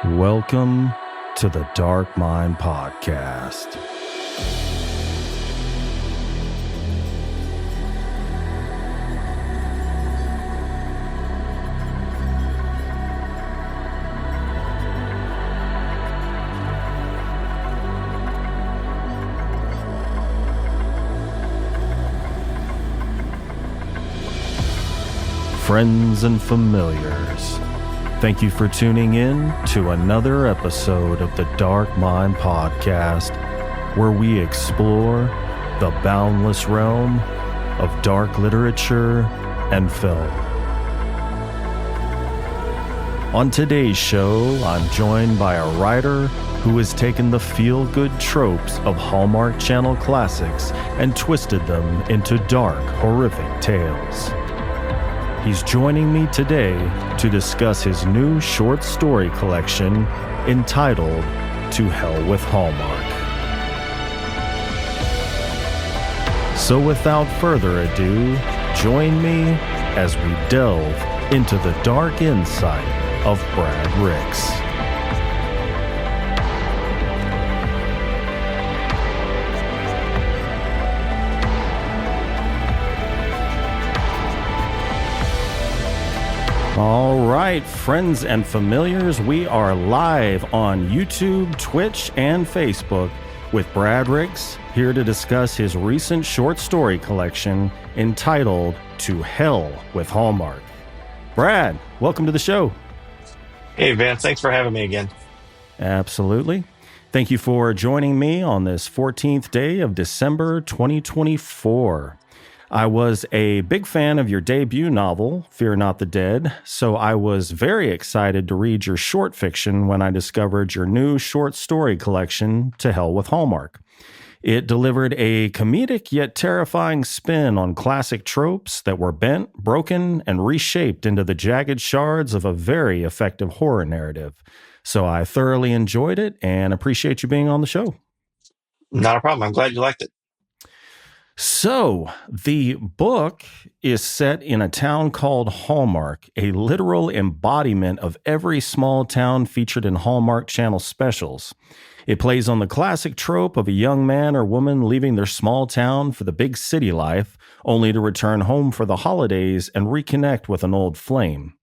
Welcome to the Dark Mind Podcast. Friends and familiars, thank you for tuning in to another episode of the Dark Mind Podcast, where we explore the boundless realm of dark literature and film. On today's show, I'm joined by a writer who has taken the feel-good tropes of Hallmark Channel classics and twisted them into dark, horrific tales. He's joining me today to discuss his new short story collection entitled To Hell with Hallmark. So without further ado, join me as we delve into the dark insight of Brad Ricks. All right, friends and familiars, we are live on YouTube, Twitch, and Facebook with Brad Ricks, here to discuss his recent short story collection entitled To Hell with Hallmark. Brad, welcome to the show. Hey, Vance, thanks for having me again. Absolutely. Thank you for joining me on this 14th day of December 2024. I was a big fan of your debut novel, Fear Not the Dead, so I was very excited to read your short fiction when I discovered your new short story collection, To Hell with Hallmark. It delivered a comedic yet terrifying spin on classic tropes that were bent, broken, and reshaped into the jagged shards of a very effective horror narrative. So I thoroughly enjoyed it and appreciate you being on the show. Not a problem. I'm glad you liked it. So, the book is set in a town called Hallmark, a literal embodiment of every small town featured in Hallmark Channel specials. It plays on the classic trope of a young man or woman leaving their small town for the big city life, only to return home for the holidays and reconnect with an old flame.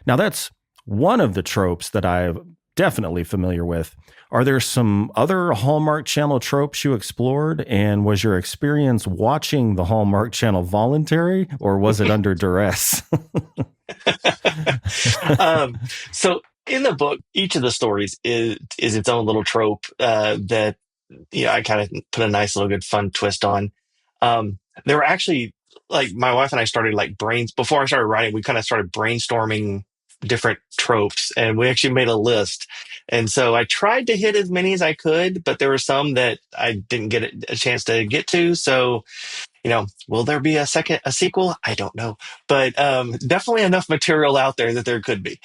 Now, that's one of the tropes that I'm definitely familiar with. Are there some other Hallmark Channel tropes you explored? And was your experience watching the Hallmark Channel voluntary, or was it under duress? So in the book, each of the stories is its own little trope that I kind of put a nice little good fun twist on. There were actually, like, my wife and I started before I started writing, we kind of started brainstorming different tropes, and we actually made a list. And so I tried to hit as many as I could, but there were some that I didn't get a chance to get to. So, will there be a sequel? I don't know, but definitely enough material out there that there could be.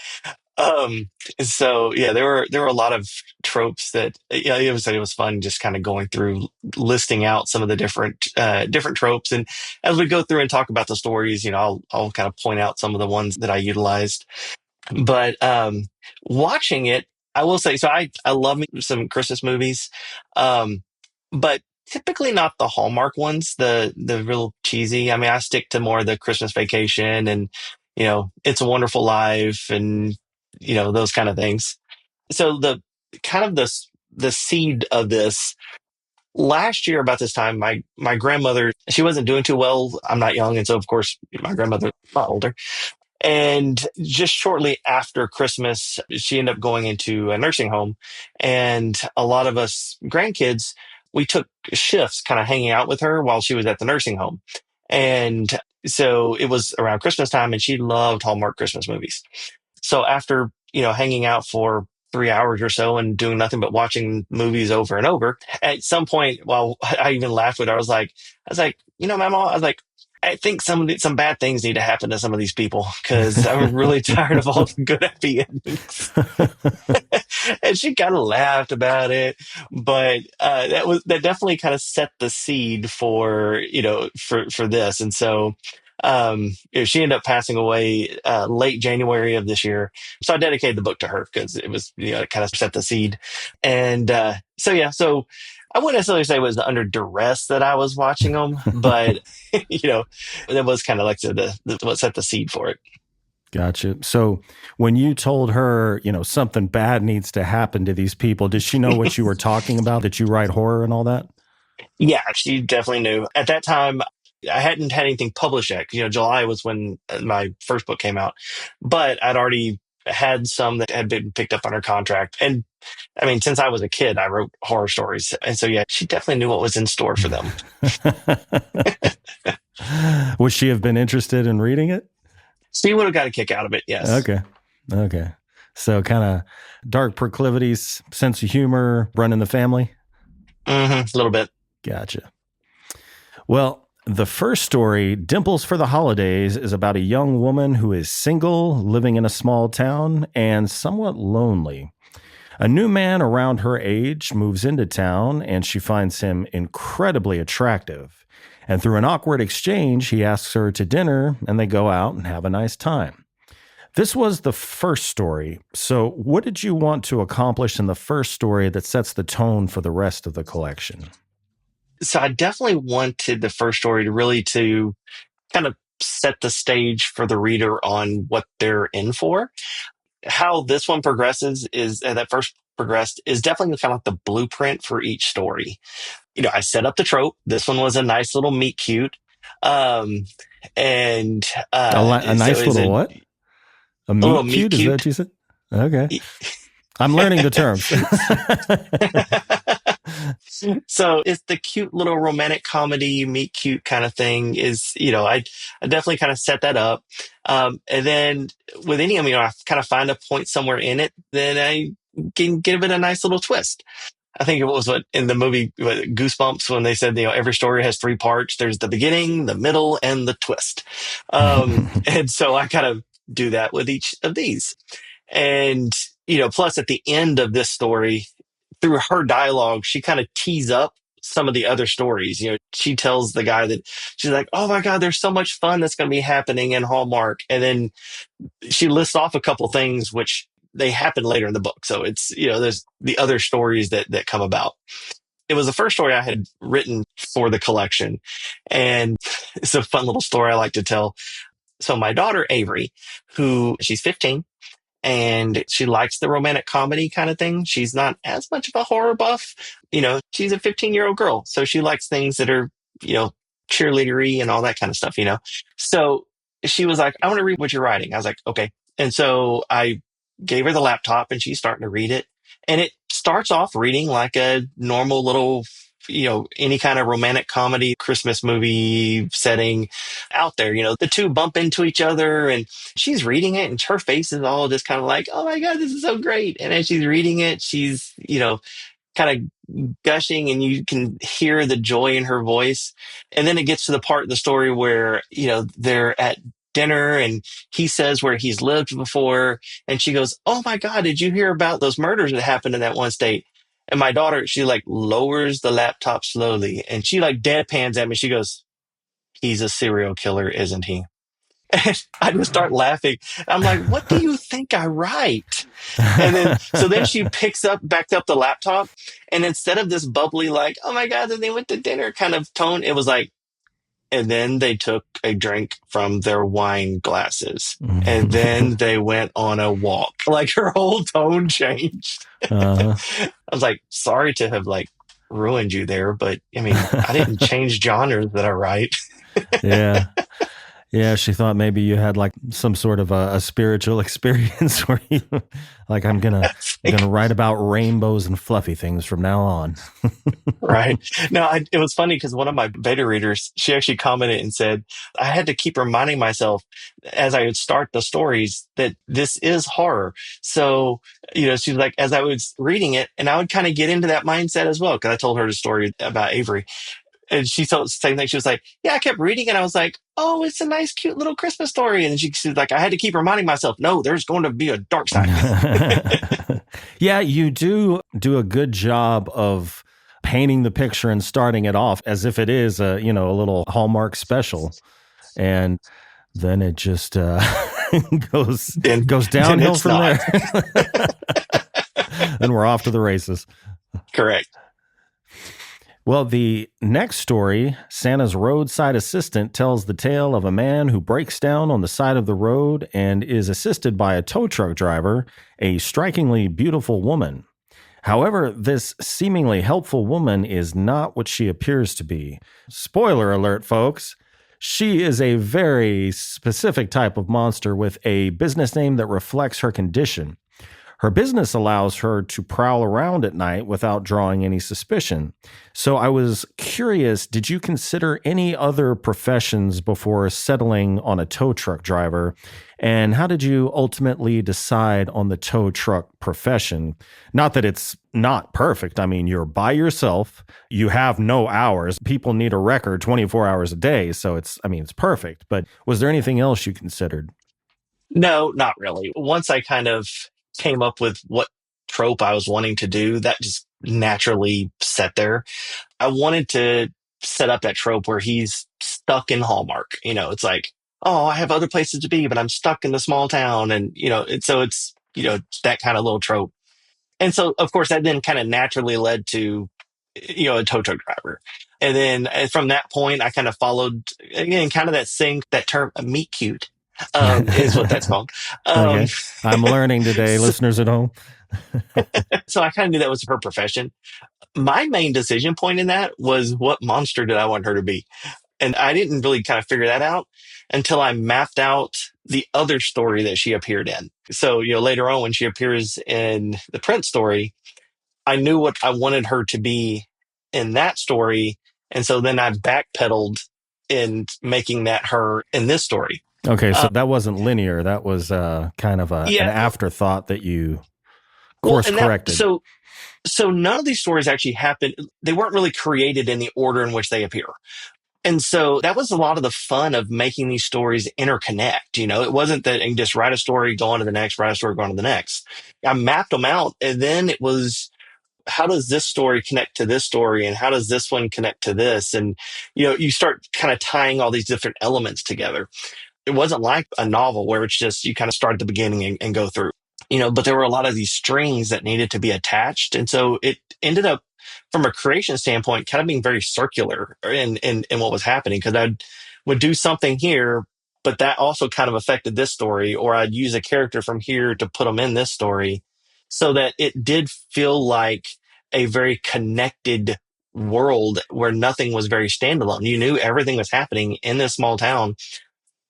So yeah, there were a lot of tropes that, it was fun just kind of going through listing out some of the different tropes. And as we go through and talk about the stories, I'll kind of point out some of the ones that I utilized. But watching it, I will say, so I love me some Christmas movies, but typically not the Hallmark ones, the real cheesy. I mean, I stick to more the Christmas Vacation and, It's a Wonderful Life and, those kind of things. So the kind of the seed of this, last year about this time, my grandmother, she wasn't doing too well. I'm not young, and so of course my grandmother, a lot older. And just shortly after Christmas, she ended up going into a nursing home. And a lot of us grandkids, we took shifts kind of hanging out with her while she was at the nursing home. And so it was around Christmas time, and she loved Hallmark Christmas movies. So after, hanging out for 3 hours or so and doing nothing but watching movies over and over, at some point, while I even laughed with her, I was like, Mama, I was like, I think some bad things need to happen to some of these people, because I'm really tired of all the good happy endings. And she kind of laughed about it, but that definitely kind of set the seed for for this. And so She ended up passing away late January of this year. So I dedicated the book to her because it was, it kind of set the seed. And so I wouldn't necessarily say it was under duress that I was watching them, but, that was kind of like what set the seed for it. Gotcha. So when you told her, something bad needs to happen to these people, did she know what you were talking about? Did you write horror and all that? Yeah, she definitely knew. At that time, I hadn't had anything published yet. July was when my first book came out, but I'd already had some that had been picked up under contract. And I mean, since I was a kid, I wrote horror stories. And so, yeah, she definitely knew what was in store for them. Would she have been interested in reading it? She would have got a kick out of it, yes. Okay. So kind of dark proclivities, sense of humor, run in the family? A little bit. Gotcha. Well, the first story, Dimples for the Holidays, is about a young woman who is single, living in a small town, and somewhat lonely. A new man around her age moves into town, and she finds him incredibly attractive. And through an awkward exchange, he asks her to dinner, and they go out and have a nice time. This was the first story. So what did you want to accomplish in the first story that sets the tone for the rest of the collection? So I definitely wanted the first story to kind of set the stage for the reader on what they're in for. How this one progresses is that first progressed is definitely kind of like the blueprint for each story. I set up the trope. This one was a nice little meet cute. And a nice little what? A meet cute? Is that what you said? Okay. I'm learning the terms. So it's the cute little romantic comedy, meet cute kind of thing I definitely kind of set that up. And then with any of them, I kind of find a point somewhere in it, then I can give it a nice little twist. I think it was in the movie Goosebumps when they said, every story has three parts. There's the beginning, the middle, and the twist. And so I kind of do that with each of these. And, plus at the end of this story, through her dialogue, she kind of tees up some of the other stories. She tells the guy that she's like, oh my God, there's so much fun that's going to be happening in Hallmark. And then she lists off a couple things, which they happen later in the book. So it's, there's the other stories that come about. It was the first story I had written for the collection. And it's a fun little story I like to tell. So my daughter, Avery, she's 15, and she likes the romantic comedy kind of thing. She's not as much of a horror buff. She's a 15-year-old girl. So she likes things that are, cheerleadery and all that kind of stuff, So she was like, I want to read what you're writing. I was like, okay. And so I gave her the laptop and she's starting to read it. And it starts off reading like a normal little, any kind of romantic comedy, Christmas movie setting out there. The two bump into each other and she's reading it and her face is all just kind of like, oh my God, this is so great. And as she's reading it, she's, kind of gushing and you can hear the joy in her voice. And then it gets to the part of the story where, they're at dinner and he says where he's lived before. And she goes, oh my God, did you hear about those murders that happened in that one state? And my daughter, she like lowers the laptop slowly and she like deadpans at me. She goes, he's a serial killer, isn't he? And I just start laughing. I'm like, what do you think I write? And then she backed up the laptop. And instead of this bubbly, like, oh my God, then they went to dinner kind of tone, it was like, and then they took a drink from their wine glasses. And then they went on a walk. Like her whole tone changed. I was like, sorry to have like ruined you there, but I mean, I didn't change genres that I write. Yeah. Yeah, she thought maybe you had like some sort of a spiritual experience where you like, I'm gonna write about rainbows and fluffy things from now on. Right. No, it was funny because one of my beta readers, she actually commented and said, I had to keep reminding myself as I would start the stories that this is horror. So, she's like, as I was reading it, and I would kind of get into that mindset as well, because I told her the story about Avery. And she told the same thing. She was like, yeah, I kept reading it. I was like, oh, it's a nice, cute little Christmas story. And she's like, I had to keep reminding myself, no, there's going to be a dark side. Yeah, you do a good job of painting the picture and starting it off as if it is a little Hallmark special. and then it just goes then goes then downhill it's from not. there. Then we're off to the races. Correct. Well, the next story, Santa's roadside assistant, tells the tale of a man who breaks down on the side of the road and is assisted by a tow truck driver, a strikingly beautiful woman. However, this seemingly helpful woman is not what she appears to be. Spoiler alert, folks. She is a very specific type of monster with a business name that reflects her condition. Her business allows her to prowl around at night without drawing any suspicion. So I was curious, did you consider any other professions before settling on a tow truck driver? And how did you ultimately decide on the tow truck profession? Not that it's not perfect. I mean, you're by yourself. You have no hours. People need a record 24 hours a day. So it's perfect. But was there anything else you considered? No, not really. Once I kind of came up with what trope I was wanting to do, that just naturally set there. I wanted to set up that trope where he's stuck in Hallmark. It's like, oh, I have other places to be, but I'm stuck in the small town. And, so it's, that kind of little trope. And so, of course, that then kind of naturally led to, a tow truck driver. And then from that point, I kind of followed, again, kind of that term, meet cute, is what that's called. Um, Okay. I'm learning today, so, listeners at home. so I kind of knew that was her profession. My main decision point in that was what monster did I want her to be? And I didn't really kind of figure that out until I mapped out the other story that she appeared in. So, later on when she appears in the Prince story, I knew what I wanted her to be in that story. And so then I backpedaled in making that her in this story. Okay, so Uh, that wasn't linear. That was kind of an yeah. afterthought that you Well, course corrected. so none of these stories actually happened. They weren't really created in the order in which they appear. And so that was a lot of the fun of making these stories interconnect. It wasn't that you just write a story, go on to the next, write a story, go on to the next. I mapped them out. And then it was, how does this story connect to this story? And how does this one connect to this? And, you start kind of tying all these different elements together. It wasn't like a novel where it's just, you kind of start at the beginning and go through, but there were a lot of these strings that needed to be attached. And so it ended up, from a creation standpoint, kind of being very circular in what was happening. Cause would do something here, but that also kind of affected this story, or I'd use a character from here to put them in this story so that it did feel like a very connected world where nothing was very standalone. You knew everything was happening in this small town.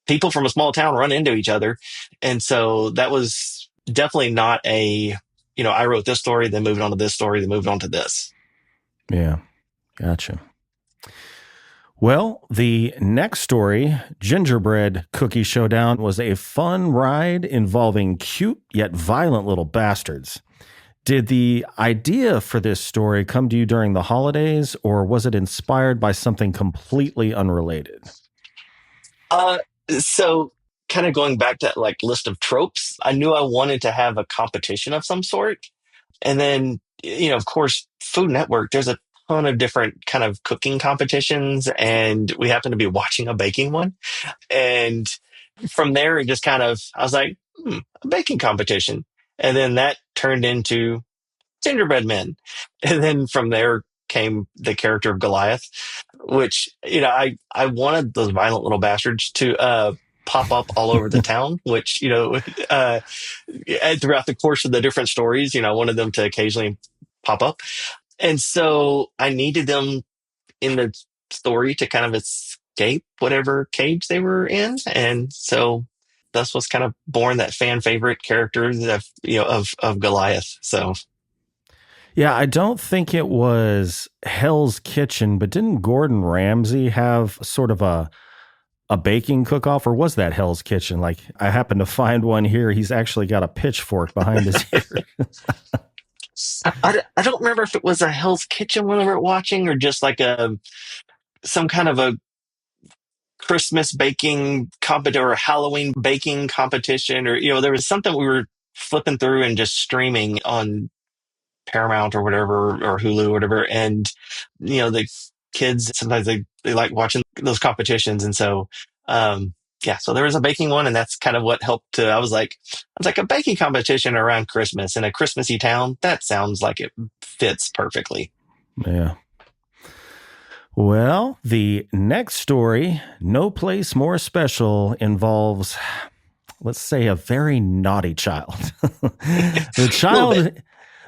People from a small town run into each other. And so that was definitely not I wrote this story, then moved on to this story, then moved on to this. Yeah, gotcha. Well, the next story, Gingerbread Cookie Showdown, was a fun ride involving cute yet violent little bastards. Did the idea for this story come to you during the holidays, or was it inspired by something completely unrelated? So kind of going back to that like list of tropes, I knew I wanted to have a competition of some sort. And then, of course, Food Network, there's a ton of different kind of cooking competitions, and we happen to be watching a baking one. And from there, it just kind of, I was like, a baking competition. And then that turned into gingerbread men. And then from there came the character of Goliath, which, I wanted those violent little bastards to, pop up all over the town, which, throughout the course of the different stories, I wanted them to occasionally pop up. And so I needed them in the story to kind of escape whatever cage they were in. And so that's what's kind of born that fan favorite character of Goliath. So Yeah, I don't think it was Hell's Kitchen, but didn't Gordon Ramsay have sort of a baking cook-off, or was that Hell's Kitchen? Like, I happen to find one here. He's actually got a pitchfork behind his ear. I don't remember if it was a Hell's Kitchen one we were watching or just like some kind of a Christmas baking competition or a Halloween baking competition, or there was something we were flipping through and just streaming on Paramount or whatever, or Hulu or whatever. And, the kids, sometimes they like watching those competitions. And so Yeah, so there was a baking one, and that's kind of what helped to. I was like a baking competition around Christmas in a Christmassy town. That sounds like it fits perfectly. Yeah. Well, the next story, No Place More Special, involves, let's say, a very naughty child. The child.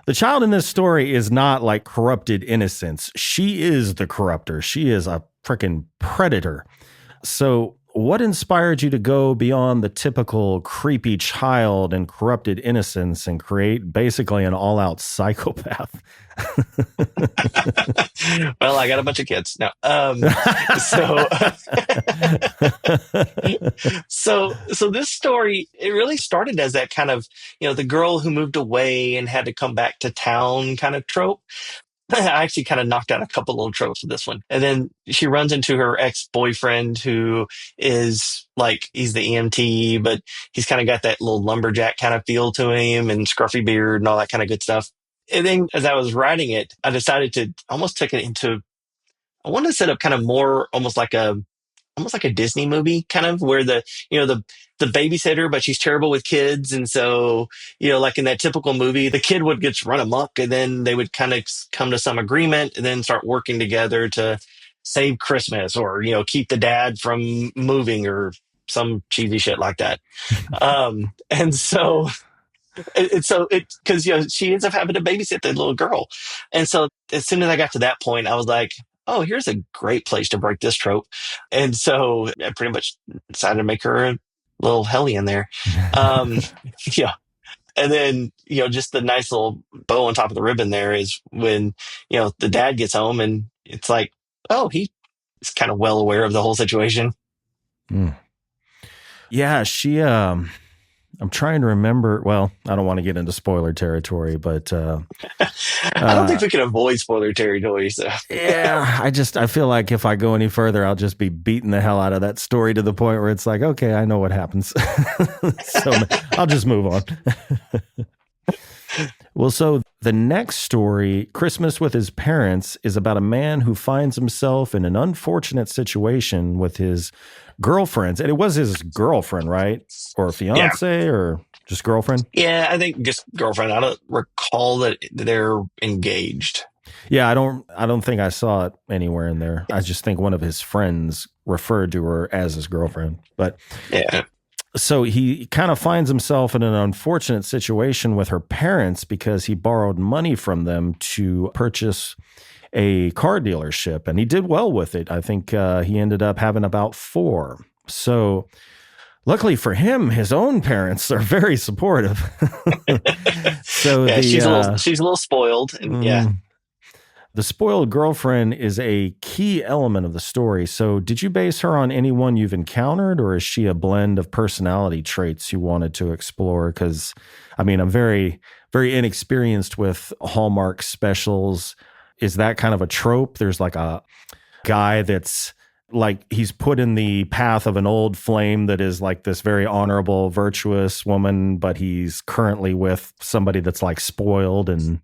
The child in this story is not like corrupted innocence. She is the corrupter. She is a freaking predator. So, what inspired you to go beyond the typical creepy child and corrupted innocence and create basically an all-out psychopath? Well, I got a bunch of kids. No. So, so this story, it really started as that kind of, the girl who moved away and had to come back to town kind of trope. I actually kind of knocked out a couple little tropes with this one. And then she runs into her ex-boyfriend who is like, he's the EMT, but he's kind of got that little lumberjack kind of feel to him and scruffy beard and all that kind of good stuff. And then as I was writing it, I decided to almost take it into, I wanted to set up kind of more almost like a Disney movie, kind of where the babysitter, but she's terrible with kids. And so, like in that typical movie, the kid would get run amok and then they would kind of come to some agreement and then start working together to save Christmas or, keep the dad from moving or some cheesy shit like that. And so because she ends up having to babysit the little girl, and so as soon as I got to that point, I was like, "Oh, here's a great place to break this trope," and so I pretty much decided to make her a little hellion there. Um, yeah, and then just the nice little bow on top of the ribbon there is when the dad gets home, and it's like, oh, he's kind of well aware of the whole situation. Mm. Yeah, she. I'm trying to remember. Well, I don't want to get into spoiler territory, but I don't think we can avoid spoiler territory. So yeah, I feel like if I go any further, I'll just be beating the hell out of that story to the point where it's like, okay, I know what happens. So I'll just move on. Well, so the next story, Christmas with His Parents, is about a man who finds himself in an unfortunate situation with his girlfriends. And it was his girlfriend, right? Or fiance, or just girlfriend? Yeah, I think just girlfriend. I don't recall that they're engaged. Yeah, I don't think I saw it anywhere in there. I just think one of his friends referred to her as his girlfriend. But yeah. So he kind of finds himself in an unfortunate situation with her parents because he borrowed money from them to purchase a car dealership, and he did well with it. I think he ended up having about 4. So luckily for him, his own parents are very supportive. So yeah, she's a little spoiled, and yeah. The spoiled girlfriend is a key element of the story. So did you base her on anyone you've encountered, or is she a blend of personality traits you wanted to explore? Because, I mean, I'm very, very inexperienced with Hallmark specials. Is that kind of a trope? There's like a guy that's like he's put in the path of an old flame that is like this very honorable, virtuous woman, but he's currently with somebody that's like spoiled and...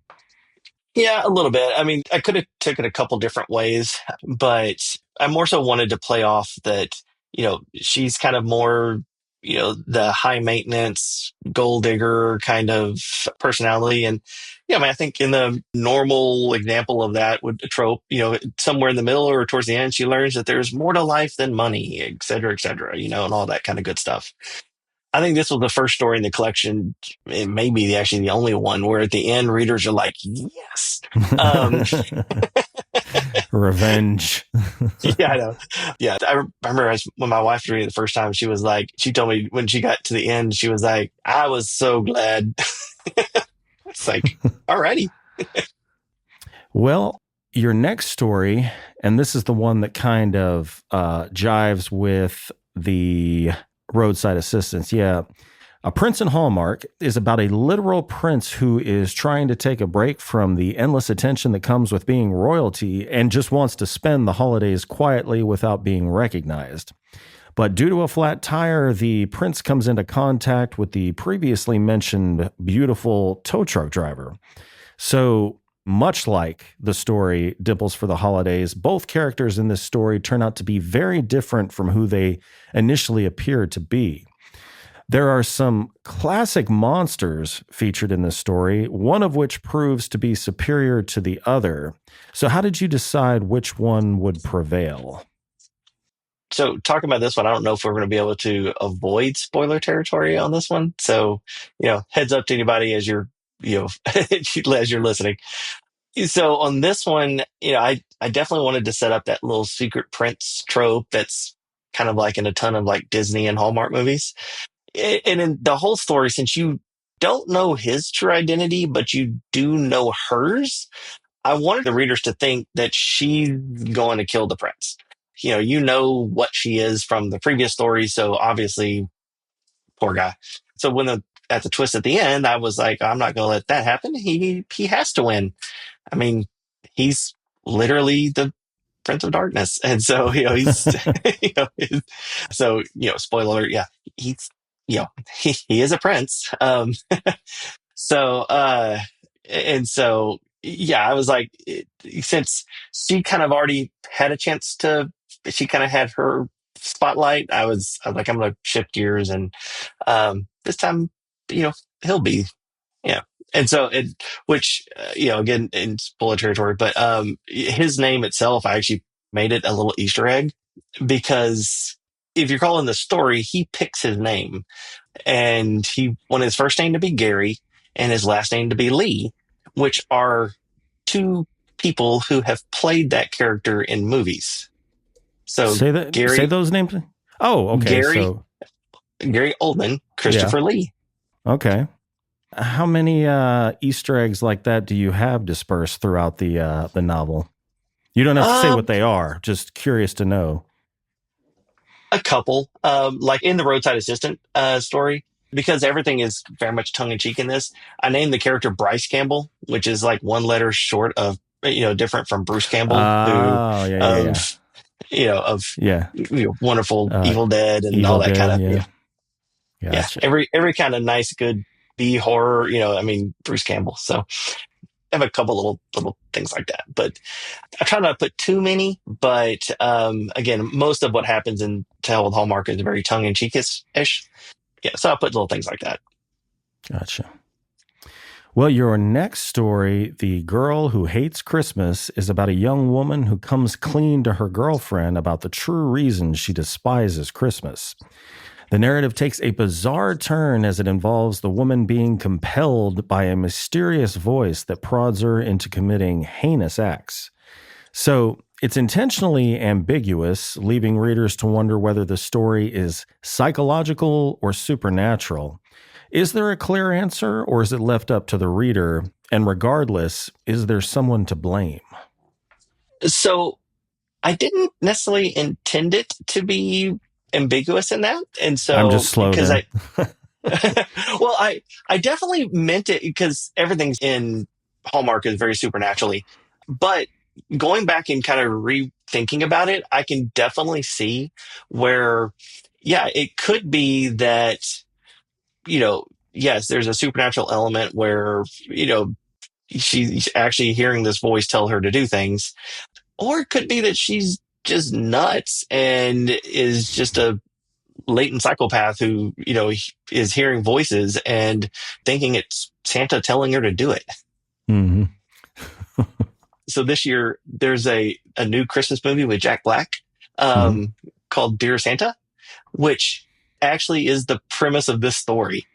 Yeah, a little bit. I mean, I could have taken a couple different ways, but I more so wanted to play off that, she's kind of more, the high maintenance gold digger kind of personality. And yeah, I mean, I think in the normal example of that would a trope, somewhere in the middle or towards the end, she learns that there's more to life than money, et cetera, and all that kind of good stuff. I think this was the first story in the collection. It may be actually the only one where at the end readers are like, yes. Revenge. Yeah, I know. Yeah. I remember when my wife was reading it the first time, she told me when she got to the end, she was like, I was so glad. It's like, alrighty. Well, your next story, and this is the one that kind of jives with the roadside assistance. Yeah. A Prince in Hallmark is about a literal prince who is trying to take a break from the endless attention that comes with being royalty and just wants to spend the holidays quietly without being recognized. But due to a flat tire, the prince comes into contact with the previously mentioned beautiful tow truck driver. So Much like the story Dimples for the Holidays, both characters in this story turn out to be very different from who they initially appeared to be. There are some classic monsters featured in this story, one of which proves to be superior to the other. So, how did you decide which one would prevail? So talking about this one, I don't know if we're going to be able to avoid spoiler territory on this one. So, heads up to anybody as you know, as you're listening. So on this one, I definitely wanted to set up that little secret prince trope that's kind of like in a ton of like Disney and Hallmark movies. And in the whole story, since you don't know his true identity, but you do know hers, I wanted the readers to think that she's going to kill the prince. You know what she is from the previous story, so obviously, poor guy. So at the twist at the end, I was like, I'm not going to let that happen. He has to win. I mean, he's literally the Prince of Darkness, and so he's you know, so spoiler alert, yeah, he's he is a prince. So, and so, yeah, I was like, since she kind of already had a chance to, she kind of had her spotlight. I was like, I'm going to shift gears, and this time, you know, he'll be, yeah. And so, which, again, in spoiler territory, but his name itself, I actually made it a little Easter egg because if you're calling the story, he picks his name and he wanted his first name to be Gary and his last name to be Lee, which are two people who have played that character in movies. So Say that. Say Gary, those names. Oh, okay. Gary, So, Gary Oldman, yeah. Christopher Lee. Okay. How many Easter eggs like that do you have dispersed throughout the novel? You don't have to say Um, what they are. Just curious to know. a couple, like in the roadside assistant story, because everything is very much tongue in cheek in this. I named the character Bryce Campbell, which is like one letter short of different from Bruce Campbell, who Oh, yeah, yeah, yeah, of of yeah. wonderful Uh, Evil Dead and all Evil that kind Dead. of Yeah, yeah, gotcha, every kind of nice good B horror. I mean Bruce Campbell. So I have a couple little things like that, but I try not to put too many. But again, most of what happens in Tale with Hallmark is very tongue in cheek ish. Yeah, so I put little things like that. gotcha. Well, your next story, The Girl Who Hates Christmas, is about a young woman who comes clean to her girlfriend about the true reason she despises Christmas. The narrative takes a bizarre turn as it involves the woman being compelled by a mysterious voice that prods her into committing heinous acts. So it's intentionally ambiguous, leaving readers to wonder whether the story is psychological or supernatural. Is there a clear answer, or is it left up to the reader? And regardless, is there someone to blame? So I didn't necessarily intend it to be ambiguous in that, and I'm so just slow because then. I well, I definitely meant it because everything's in Hallmark is very supernaturally. But going back and kind of rethinking about it, I can definitely see where, yeah, it could be that, yes, there's a supernatural element where, she's actually hearing this voice tell her to do things. Or it could be that she's just nuts and is just a latent psychopath who, is hearing voices and thinking it's Santa telling her to do it. Mm-hmm. So this year there's a new Christmas movie with Jack Black, Mm-hmm. called Dear Santa, which actually is the premise of this story,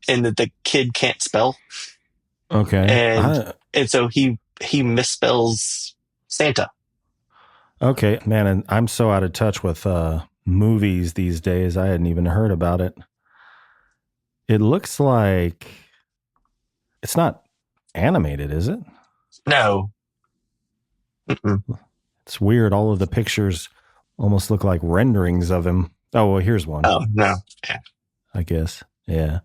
and that the kid can't spell, Okay. and so he misspells Santa. Okay, man, and I'm so out of touch with movies these days. I hadn't even heard about it. It looks like it's not animated, is it? No. Mm-mm. It's weird. All of the pictures almost look like renderings of him. Oh, well, here's one, Oh no. Yeah. I guess. Yeah.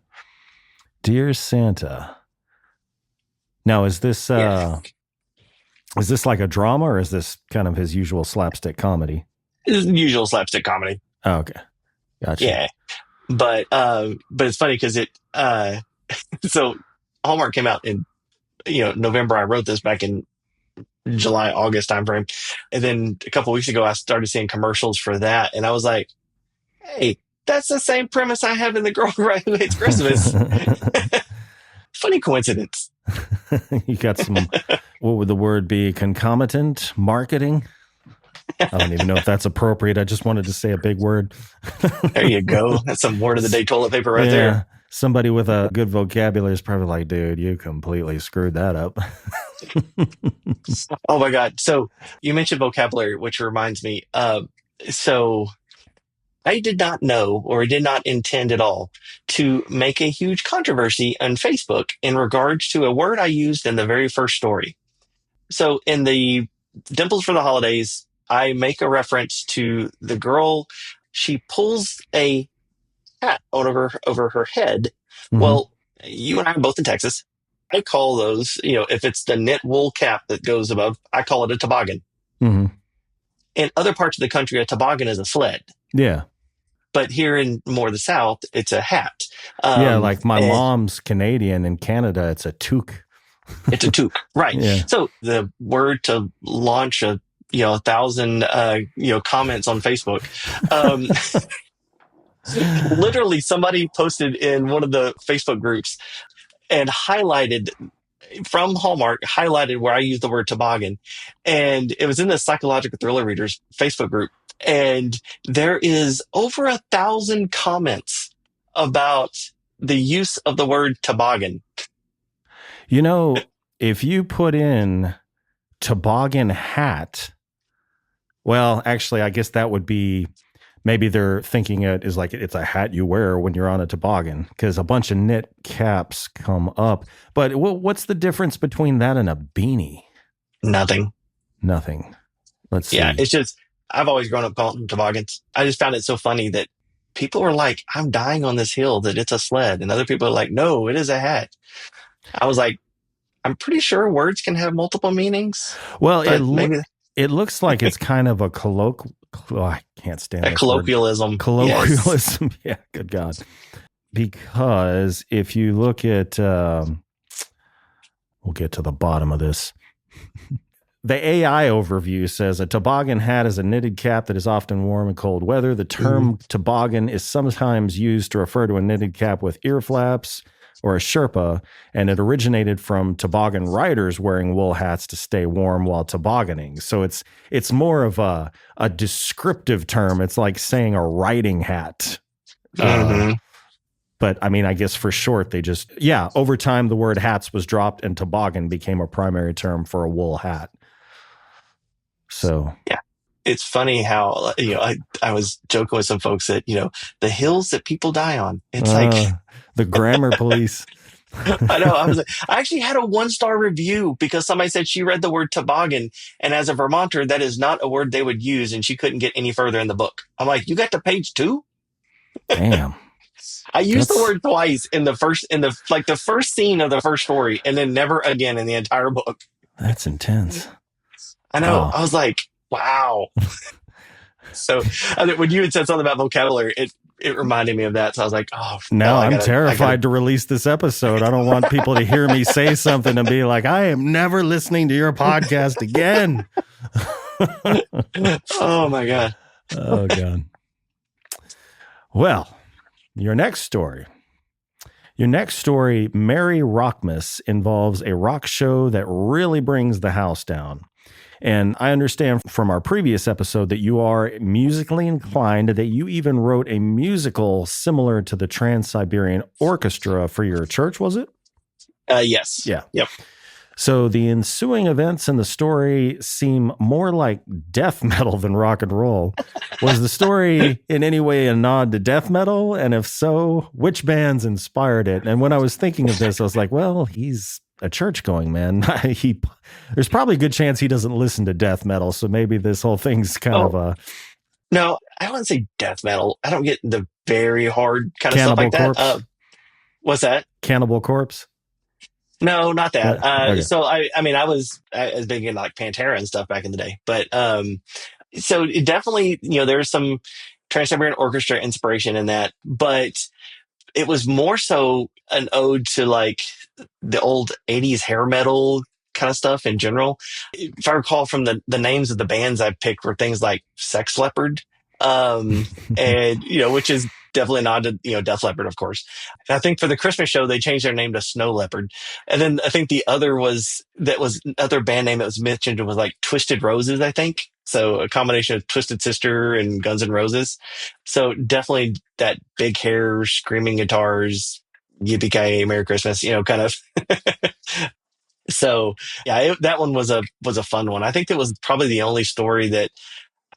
Dear Santa. Now, Yeah. is this like a drama, or is this kind of his usual slapstick comedy? It's usual slapstick comedy. Oh, okay. Gotcha. Yeah. But it's funny because so Hallmark came out November. I wrote this back in July, August timeframe. And then a couple weeks ago, I started seeing commercials for that. And I was like, hey, that's the same premise I have in The Girl Who Writes Christmas. Funny coincidence. You got some, what would the word be? Concomitant marketing? I don't even know if that's appropriate. I just wanted to say a big word. There you go. That's some word of the day toilet paper right there. Somebody with a good vocabulary is probably like, dude, you completely screwed that up. Oh my God. So you mentioned vocabulary, which reminds me. So I did not know or did not intend at all to make a huge controversy on Facebook in regards to a word I used in the very first story. So in the Dimples for the Holidays, I make a reference to the girl. She pulls a hat over her head. Mm-hmm. Well, you and I are both in Texas. I call those, if it's the knit wool cap that goes above, I call it a toboggan. Mm-hmm. In other parts of the country, a toboggan is a sled. Yeah. But here in more the South, it's a hat. Like my mom's Canadian. In Canada, it's a toque. It's a toque, right? Yeah. So the word to launch 1,000 comments on Facebook. Literally, somebody posted in one of the Facebook groups and highlighted from Hallmark, highlighted where I used the word toboggan, and it was in the Psychological Thriller Readers Facebook group. And there is over 1,000 comments about the use of the word toboggan. If you put in toboggan hat, well, actually, I guess that would be, maybe they're thinking it is like it's a hat you wear when you're on a toboggan, because a bunch of knit caps come up. But what's the difference between that and a beanie? Nothing. Let's see. Yeah, it's just, I've always grown up calling them toboggans. I just found it so funny that people were like, I'm dying on this hill that it's a sled. And other people are like, no, it is a hat. I was like, I'm pretty sure words can have multiple meanings. Well, it looks like it's kind of a I can't stand a colloquialism. Word. Colloquialism. Yes. Yeah, good God. Because if you look at, we'll get to the bottom of this. The AI overview says a toboggan hat is a knitted cap that is often worn in cold weather. The term toboggan is sometimes used to refer to a knitted cap with ear flaps or a Sherpa, and it originated from toboggan riders wearing wool hats to stay warm while tobogganing. So it's more of a descriptive term. It's like saying a riding hat. But I mean, I guess for short, they just, over time, the word hats was dropped and toboggan became a primary term for a wool hat. So, yeah, it's funny how, I was joking with some folks that, the hills that people die on, it's like the grammar police. I know. I actually had a 1-star review because somebody said she read the word toboggan, and as a Vermonter, that is not a word they would use, and she couldn't get any further in the book. I'm like, you got to page 2? Damn. I used the word twice in the first scene of the first story, and then never again in the entire book. That's intense. I know. Wow. I was like, wow. So when you had said something about vocabulary, it reminded me of that. So I was like, now I'm terrified to release this episode. I don't want people to hear me say something and be like, I am never listening to your podcast again. Oh my God. Oh God. Well, your next story, Merry Rockmas, involves a rock show that really brings the house down. And I understand from our previous episode that you are musically inclined, that you even wrote a musical similar to the Trans-Siberian Orchestra for your church, was it? Yes. Yeah. Yep. So the ensuing events in the story seem more like death metal than rock and roll. Was the story in any way a nod to death metal? And if so, which bands inspired it? And when I was thinking of this, I was like, well, he's a church-going man. There's probably a good chance he doesn't listen to death metal. So maybe this whole thing's kind of a... No, I wouldn't say death metal. I don't get the very hard kind of stuff like Corpse? That. What's that? Cannibal Corpse? No, not that. Okay. So I was big into like Pantera and stuff back in the day, but so it definitely, there's some Trans-Siberian Orchestra inspiration in that, but it was more so an ode to like the old 80s hair metal kind of stuff in general. If I recall from the names of the bands I picked were things like Sex Leopard, um, and, which is definitely not to, Def Leppard, of course. And I think for the Christmas show, they changed their name to Snow Leopard. And then I think the other other band name that was mentioned was like Twisted Roses, I think. So a combination of Twisted Sister and Guns N' Roses. So definitely that big hair, screaming guitars, yippee Merry Christmas, kind of. So yeah, that one was a fun one. I think that was probably the only story that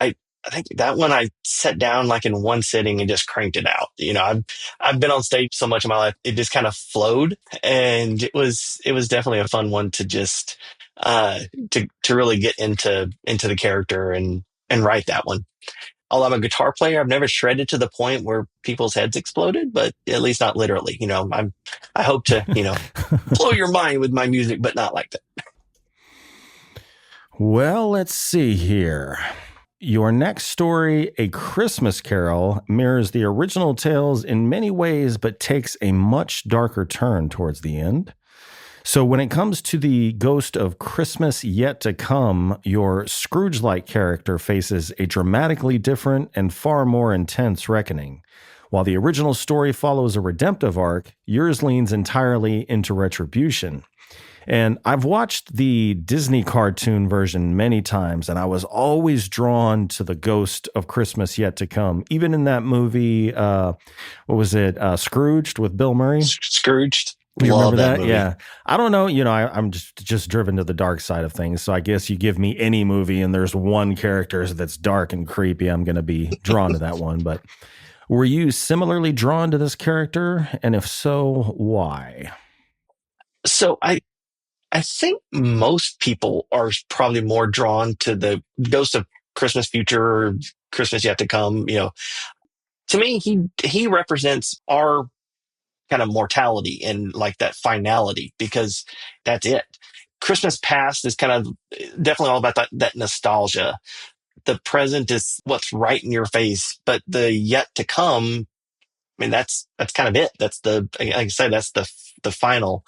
I I think that one I sat down like in one sitting and just cranked it out. I've been on stage so much of my life, it just kind of flowed, and it was definitely a fun one to just uh to really get into the character and write that one. Although I'm a guitar player, I've never shredded to the point where people's heads exploded, but at least not literally. I hope to blow your mind with my music, but not like that. Well, let's see here. Your next story, A Christmas Carol, mirrors the original tales in many ways, but takes a much darker turn towards the end. So, when it comes to the ghost of Christmas yet to come, your Scrooge like character faces a dramatically different and far more intense reckoning. While the original story follows a redemptive arc, yours leans entirely into retribution. And I've watched the Disney cartoon version many times, and I was always drawn to the ghost of Christmas yet to come. Even in that movie, what was it, Scrooged with Bill Murray? Scrooged. You Love remember that that? movie. Yeah. I don't know. I'm just driven to the dark side of things. So I guess you give me any movie and there's one character that's dark and creepy, I'm going to be drawn to that one. But were you similarly drawn to this character? And if so, why? So I think most people are probably more drawn to the Ghost of Christmas Future or Christmas Yet to Come. To me, he represents our kind of mortality and like that finality, because that's it. Christmas past is kind of definitely all about that nostalgia. The present is what's right in your face, but the yet to come, I mean, that's kind of it. That's like I said, that's the final.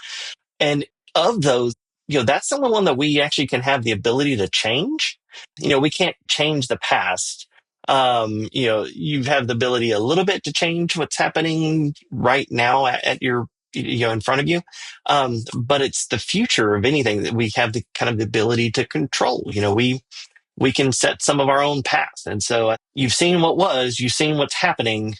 And of those, that's the only one that we actually can have the ability to change. We can't change the past. You have the ability a little bit to change what's happening right now at your, in front of you. But it's the future of anything that we have the kind of the ability to control. We can set some of our own path. And so you've seen what was, you've seen what's happening.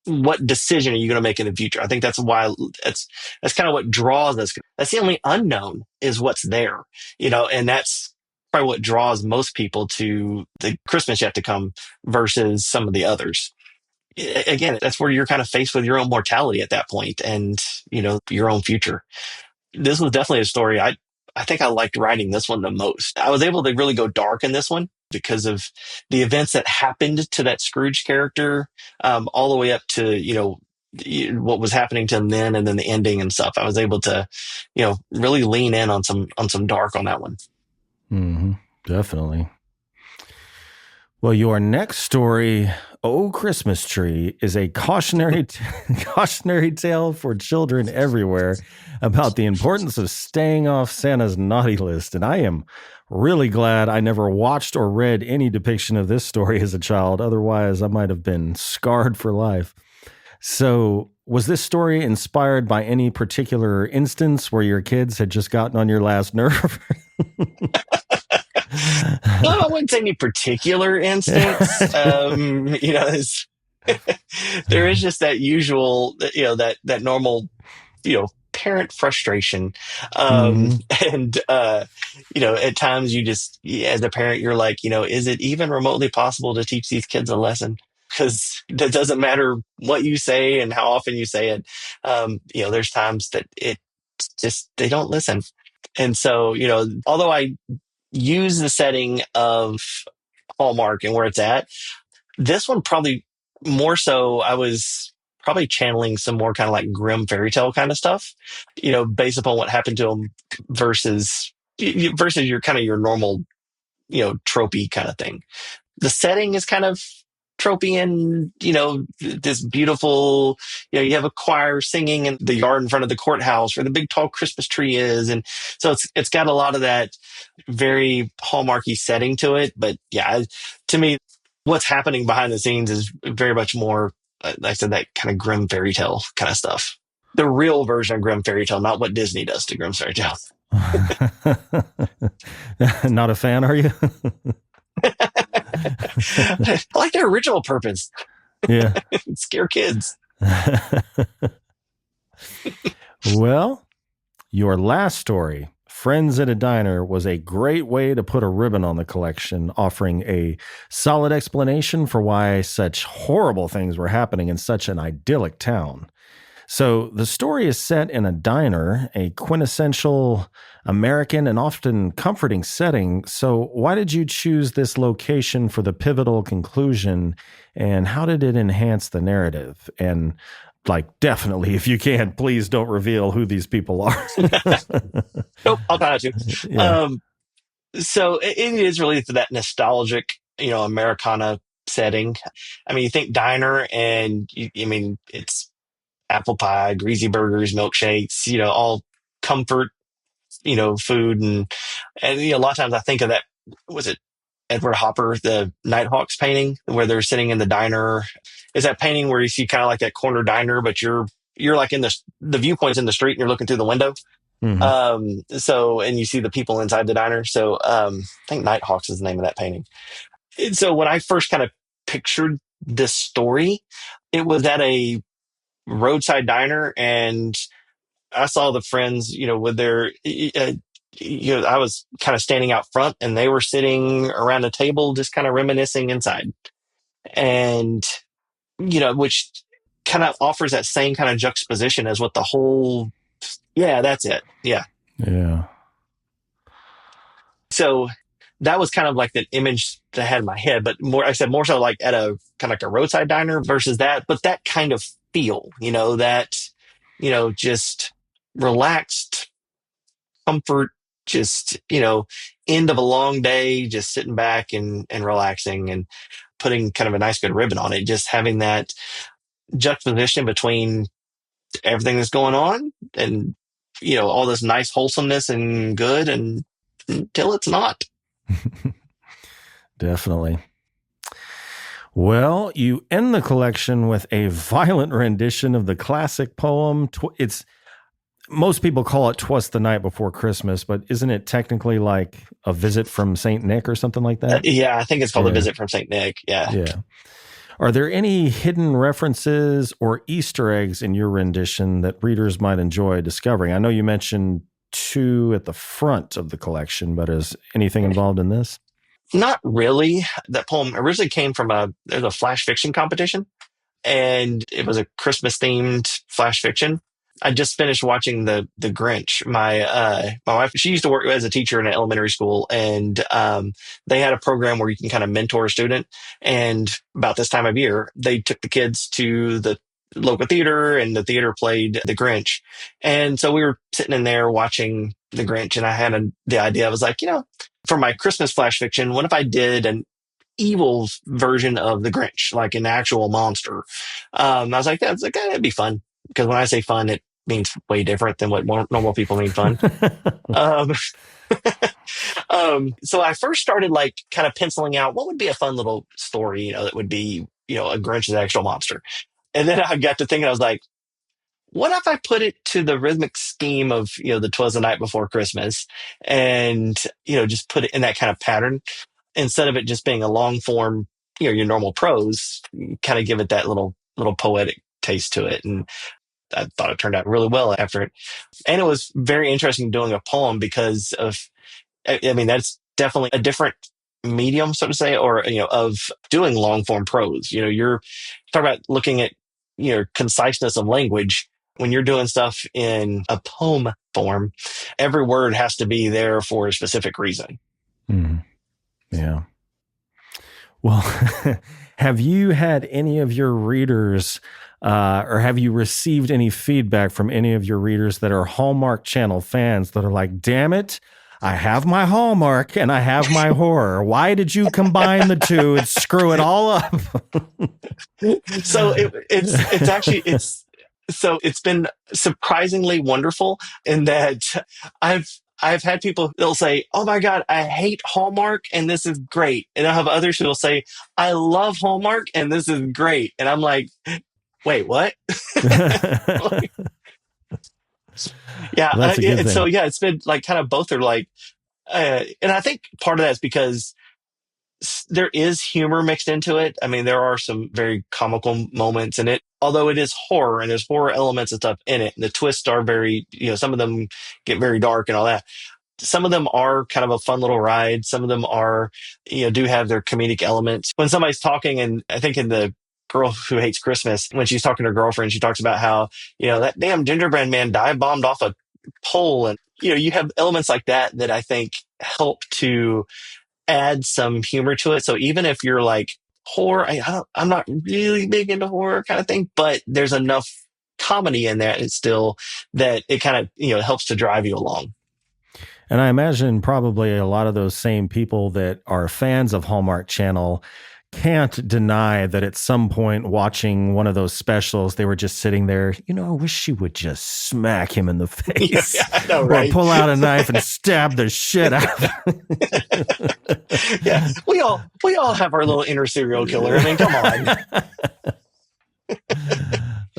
What decision are you going to make in the future? I think that's why that's kind of what draws us. That's the only unknown is what's there, and that's probably what draws most people to the Christmas yet to come versus some of the others. Again, that's where you're kind of faced with your own mortality at that point and, your own future. This was definitely a story. I think I liked writing this one the most. I was able to really go dark in this one because of the events that happened to that Scrooge character, all the way up to, what was happening to him then and then the ending and stuff. I was able to, really lean in on some dark on that one. Mm-hmm. Definitely. Well, your next story, Oh Christmas Tree, is a cautionary cautionary tale for children everywhere about the importance of staying off Santa's naughty list. And I am really glad I never watched or read any depiction of this story as a child. Otherwise, I might have been scarred for life. So, was this story inspired by any particular instance where your kids had just gotten on your last nerve? No, I wouldn't say any particular instance. There is just that usual, that normal, parent frustration. Mm-hmm. And, at times you just, as a parent, you're like, is it even remotely possible to teach these kids a lesson? Because it doesn't matter what you say and how often you say it. There's times that it just, they don't listen. And so, although I use the setting of Hallmark and where it's at, this one probably more so I was probably channeling some more kind of like grim fairy tale kind of stuff, based upon what happened to him versus your kind of your normal, tropey kind of thing. The setting is kind of tropian, this beautiful, you have a choir singing in the yard in front of the courthouse where the big tall Christmas tree is. And so it's got a lot of that very Hallmarky setting to it. But yeah, to me, what's happening behind the scenes is very much more, like I said, that kind of grim fairy tale kind of stuff. The real version of grim fairy tale, not what Disney does to grim fairy tale. Not a fan, are you? I like their original purpose. Yeah. Scare kids. Well, your last story, Friends at a Diner, was a great way to put a ribbon on the collection, offering a solid explanation for why such horrible things were happening in such an idyllic town. So the story is set in a diner, a quintessential American and often comforting setting. So why did you choose this location for the pivotal conclusion, and how did it enhance the narrative? And definitely, if you can, please don't reveal who these people are. Nope, I'll try not to. Yeah. So it is really to that nostalgic, Americana setting. I mean, you think diner and it's apple pie, greasy burgers, milkshakes, all comfort, food. And a lot of times I think of that, was it Edward Hopper, the Nighthawks painting where they're sitting in the diner? Is that painting where you see kind of like that corner diner, but you're like in the viewpoint's in the street and you're looking through the window. Mm-hmm. And you see the people inside the diner. So, I think Nighthawks is the name of that painting. And so when I first kind of pictured this story, it was at a roadside diner, and I saw the friends, with their, I was kind of standing out front and they were sitting around a table, just kind of reminiscing inside. And, which kind of offers that same kind of juxtaposition as what the whole, yeah, that's it. Yeah. Yeah. So that was kind of like the image that I had in my head, but more so like at a kind of like a roadside diner versus that, but that kind of feel, that, just relaxed comfort, just, end of a long day, just sitting back and relaxing and putting kind of a nice good ribbon on it. Just having that juxtaposition between everything that's going on and, all this nice wholesomeness and good, and until it's not. Definitely. Well, you end the collection with a violent rendition of the classic poem. Most people call it "'Twas the Night Before Christmas," but isn't it technically like a visit from Saint Nick or something like that? Yeah, I think it's called A Visit from Saint Nick. Yeah. Yeah. Are there any hidden references or Easter eggs in your rendition that readers might enjoy discovering? I know you mentioned 2 at the front of the collection, but is anything involved in this? Not really. That poem originally came from there's a flash fiction competition, and it was a Christmas themed flash fiction. I just finished watching the Grinch. My wife, she used to work as a teacher in an elementary school, and they had a program where you can kind of mentor a student. And about this time of year, they took the kids to the local theater, and the theater played the Grinch. And so we were sitting in there watching the Grinch, and I had the idea. I was like, for my Christmas flash fiction, what if I did an evil version of the Grinch, like an actual monster? I was like, that'd be fun. Because when I say fun, it means way different than what normal people mean fun. So I first started like kind of penciling out what would be a fun little story, that would be, a Grinch's actual monster. And then I got to thinking, I was like, what if I put it to the rhythmic scheme of, the 'Twas the Night Before Christmas, and, just put it in that kind of pattern instead of it just being a long form, your normal prose, kind of give it that little poetic taste to it. And I thought it turned out really well after it. And it was very interesting doing a poem because of, that's definitely a different medium, so to say, or, of doing long form prose. You're talking about looking at, conciseness of language. When you're doing stuff in a poem form, every word has to be there for a specific reason. Mm. Yeah. Well, have you had any of your readers or have you received any feedback from any of your readers that are Hallmark Channel fans that are like, damn it, I have my Hallmark and I have my horror. Why did you combine the two and screw it all up? So it's actually it's been surprisingly wonderful in that I've I've had people they'll say, "Oh my God, I hate Hallmark and this is great," and I'll have others who will say, "I love Hallmark and this is great," and I'm like, "Wait, what?" Yeah, That's a good and so thing. yeah, it's been like kind of both are like, and I think part of that is because there is humor mixed into it. I mean, there are some very comical moments in it, although it is horror and there's horror elements and stuff in it. And the twists are very, some of them get very dark and all that. Some of them are kind of a fun little ride. Some of them are, do have their comedic elements. When somebody's talking, and I think in the Girl Who Hates Christmas, when she's talking to her girlfriend, she talks about how, that damn gingerbread man dive bombed off a pole. And, you have elements like that that I think help to add some humor to it. So even if you're like horror, I'm not really big into horror kind of thing, but there's enough comedy in there. It's still that it kind of helps to drive you along. And I imagine probably a lot of those same people that are fans of Hallmark Channel can't deny that at some point watching one of those specials, they were just sitting there, I wish she would just smack him in the Yeah, face I know, or right? pull out a knife and stab the shit out of Yeah, we all have our little inner serial killer. I mean, come on.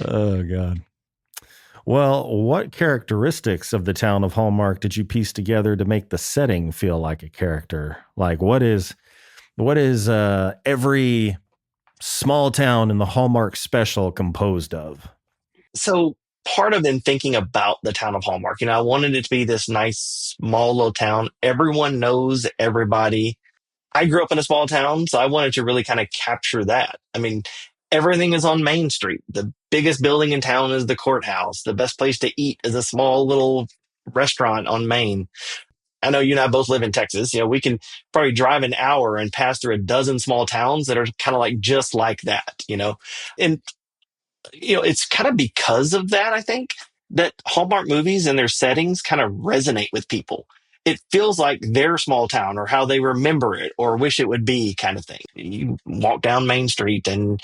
Oh, God. Well, what characteristics of the town of Hallmark did you piece together to make the setting feel like a character? Like what is every small town in the Hallmark special composed of? So part of in thinking about the town of Hallmark, I wanted it to be this nice small little town. Everyone knows everybody. I grew up in a small town, so I wanted to really kind of capture that. I mean, everything is on Main Street. The biggest building in town is the courthouse. The best place to eat is a small little restaurant on Main. I know you and I both live in Texas. We can probably drive an hour and pass through a dozen small towns that are kind of like just like that. And it's kind of because of that, I think, that Hallmark movies and their settings kind of resonate with people. It feels like their small town or how they remember it or wish it would be kind of thing. You walk down Main Street and,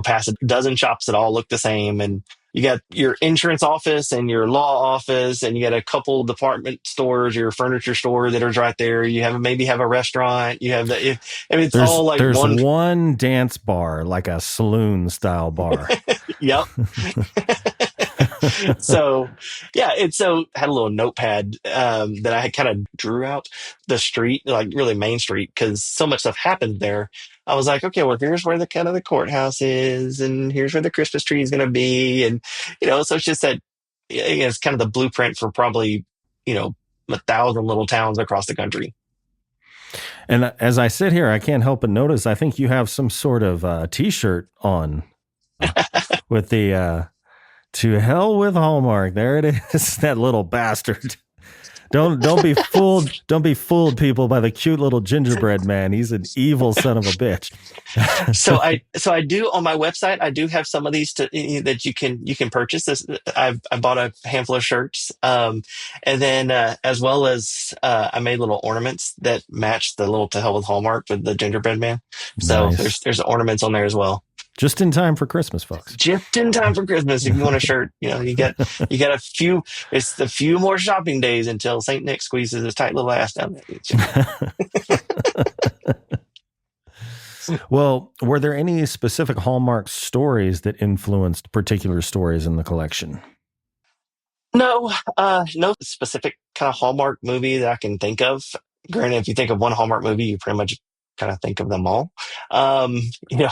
pass a dozen shops that all look the same. And you got your insurance office and your law office, and you got a couple department stores, your furniture store that is right there. You have a restaurant. You have it's There's all like there's one. one dance bar, like a saloon style bar. Yep. So yeah, had a little notepad that I had kind of drew out the street, like really Main Street, because so much stuff happened there. I was like, okay, well, here's where the kind of the courthouse is, and here's where the Christmas tree is going to be, and so it's just that it's kind of the blueprint for probably 1,000 little towns across the country. And as I sit here, I can't help but notice I think you have some sort of T-shirt on with the "To hell with Hallmark." There it is, that little bastard. Don't be fooled. Don't be fooled, people, by the cute little gingerbread man. He's an evil son of a bitch. So I do on my website. I do have some of these that you can purchase. I bought a handful of shirts, and then as well as I made little ornaments that match the little "To Hell with Hallmark" with the gingerbread man. So Nice. there's ornaments on there as well. Just in time for Christmas, folks. Just in time for Christmas. If you want a shirt, you got a few. It's a few more shopping days until Saint Nick squeezes his tight little ass down there. Well, were there any specific Hallmark stories that influenced particular stories in the collection? No, no specific kind of Hallmark movie that I can think of. Granted, if you think of one Hallmark movie, you pretty much kind of think of them all. Um, you know,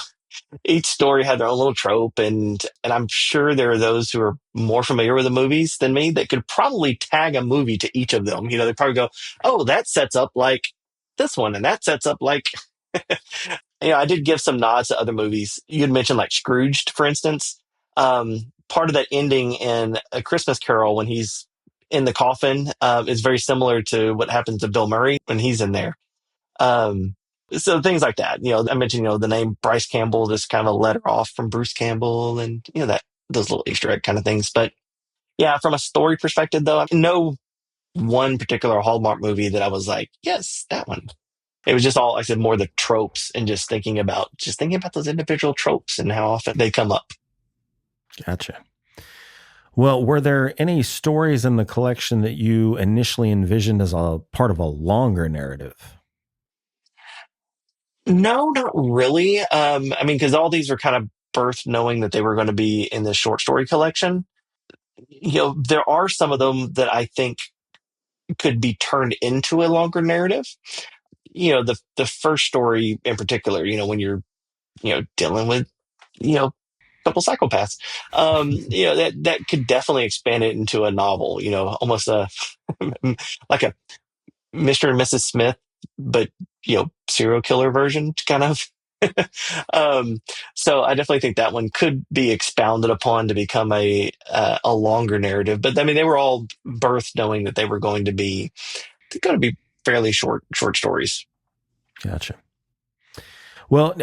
each story had their own little trope, and I'm sure there are those who are more familiar with the movies than me that could probably tag a movie to each of them. They probably go, "Oh, that sets up like this one, and that sets up like." I did give some nods to other movies. You had mentioned like Scrooged, for instance. Part of that ending in A Christmas Carol when he's in the coffin is very similar to what happens to Bill Murray when he's in there. So things like that. I mentioned, the name Bryce Campbell, just kind of a letter off from Bruce Campbell, and that those little Easter egg kind of things. But yeah, from a story perspective, though, no one particular Hallmark movie that I was like, yes, that one. It was just all, like I said, more the tropes and just thinking about those individual tropes and how often they come up. Gotcha. Well, were there any stories in the collection that you initially envisioned as a part of a longer narrative? No, not really. I mean, because all these were kind of birthed knowing that they were going to be in this short story collection. There are some of them that I think could be turned into a longer narrative. The first story in particular, when you're, dealing with, a couple psychopaths, that could definitely expand it into a novel, almost a, like a Mr. and Mrs. Smith, but serial killer version, kind of. um, so I definitely think that one could be expounded upon to become a longer narrative. But I mean, they were all birthed knowing that they were going to be fairly short stories. Gotcha. Well,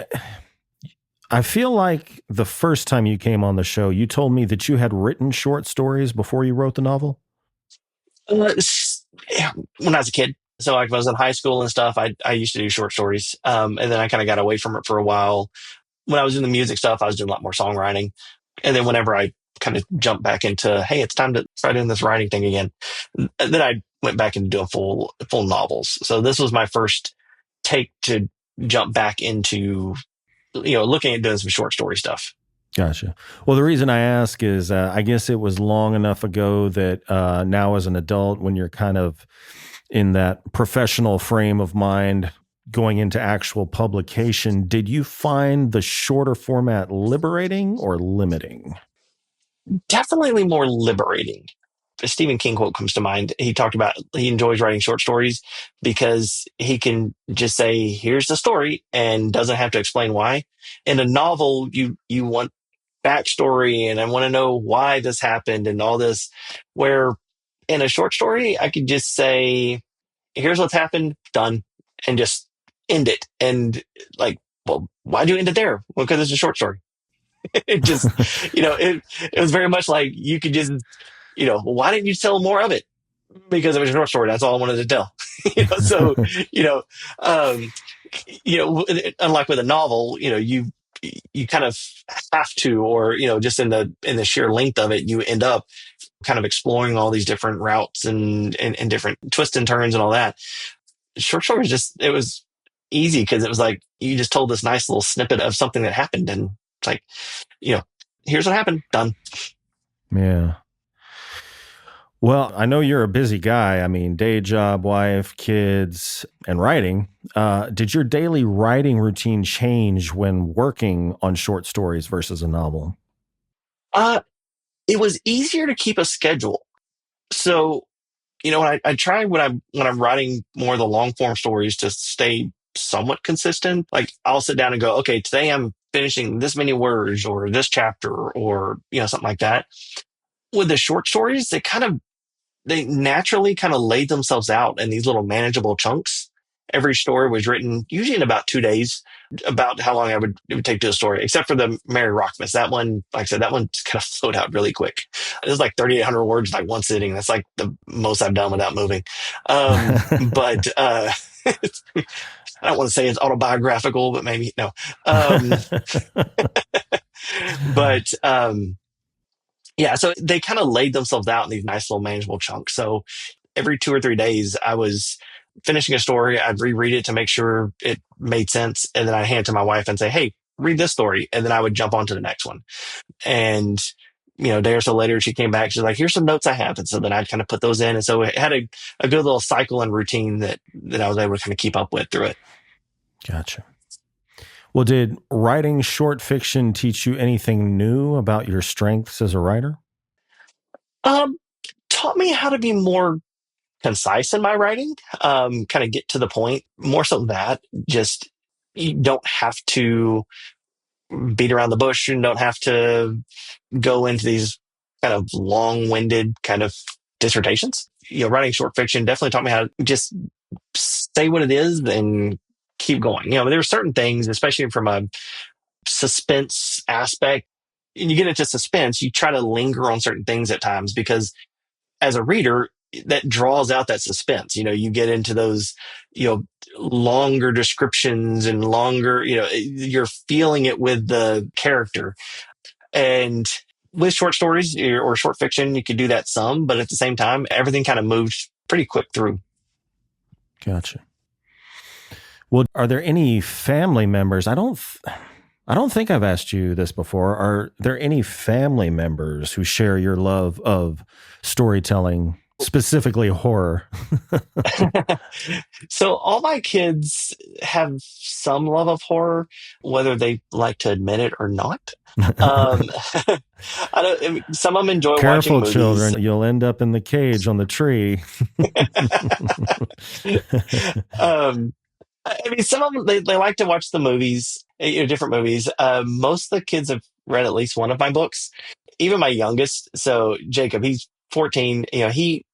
I feel like the first time you came on the show, you told me that you had written short stories before you wrote the novel. Yeah, when I was a kid. So like when I was in high school and stuff, I used to do short stories. And then I kind of got away from it for a while. When I was in the music stuff, I was doing a lot more songwriting. And then whenever I kind of jumped back into, hey, it's time to try doing this writing thing again, and then I went back into doing full novels. So this was my first take to jump back into, looking at doing some short story stuff. Gotcha. Well, the reason I ask is I guess it was long enough ago that now as an adult, when you're kind of in that professional frame of mind going into actual publication, did you find the shorter format liberating or limiting? Definitely more liberating. A Stephen King quote comes to mind. He talked about he enjoys writing short stories because he can just say, "Here's the story," and doesn't have to explain why. In a novel, you want backstory, and I want to know why this happened and all this. Where in a short story, I could just say, "Here's what's happened, done," and just end it. And like, well, why'd you end it there? Well, because it's a short story. It just, it was very much like you could just, well, why didn't you tell more of it? Because it was a short story. That's all I wanted to tell. So, you know, um, unlike with a novel, you kind of have to, or, just in the sheer length of it, you end up kind of exploring all these different routes and different twists and turns and all that. Short stories it was easy because it was like you just told this nice little snippet of something that happened, and it's like, you know, here's what happened, done. Yeah. Well, I know you're a busy guy. I mean, day job, wife, kids, and writing. Did your daily writing routine change when working on short stories versus a novel? Uh, it was easier to keep a schedule. So, when I try when I'm writing more of the long form stories to stay somewhat consistent. Like I'll sit down and go, okay, today I'm finishing this many words or this chapter or something like that. With the short stories, they naturally kind of laid themselves out in these little manageable chunks. Every story was written usually in about 2 days, about how long it would take to do a story, except for the Mary Rockmas. That one, like I said, that one just kind of flowed out really quick. It was like 3,800 words, like one sitting. That's like the most I've done without moving. But I don't want to say it's autobiographical, but maybe no. Um, but yeah, so they kind of laid themselves out in these nice little manageable chunks. So every 2 or 3 days, I was finishing a story. I'd reread it to make sure it made sense. And then I'd hand it to my wife and say, hey, read this story. And then I would jump on to the next one. And, a day or so later, she came back. She's like, here's some notes I have. And so then I'd kind of put those in. And so it had a good little cycle and routine that I was able to kind of keep up with through it. Gotcha. Well, did writing short fiction teach you anything new about your strengths as a writer? Um, Taught me how to be more concise in my writing, kind of get to the point. More so that just you don't have to beat around the bush and don't have to go into these kind of long-winded kind of dissertations. Writing short fiction definitely taught me how to just say what it is and keep going. There are certain things, especially from a suspense aspect, and you get into suspense, you try to linger on certain things at times because as a reader, that draws out that suspense. You get into those, longer descriptions and longer, you're feeling it with the character. And with short stories or short fiction, you could do that some, but at the same time, everything kind of moves pretty quick through. Gotcha. Well, are there any family members? I don't think I've asked you this before. Are there any family members who share your love of storytelling, specifically horror? So all my kids have some love of horror, whether they like to admit it or not. Um, I mean, some of them enjoy watching Careful, movies. children. You'll end up in the cage on the tree. I mean, some of them, they like to watch the movies, different movies. Most of the kids have read at least one of my books. Even my youngest, so Jacob, he's 14. He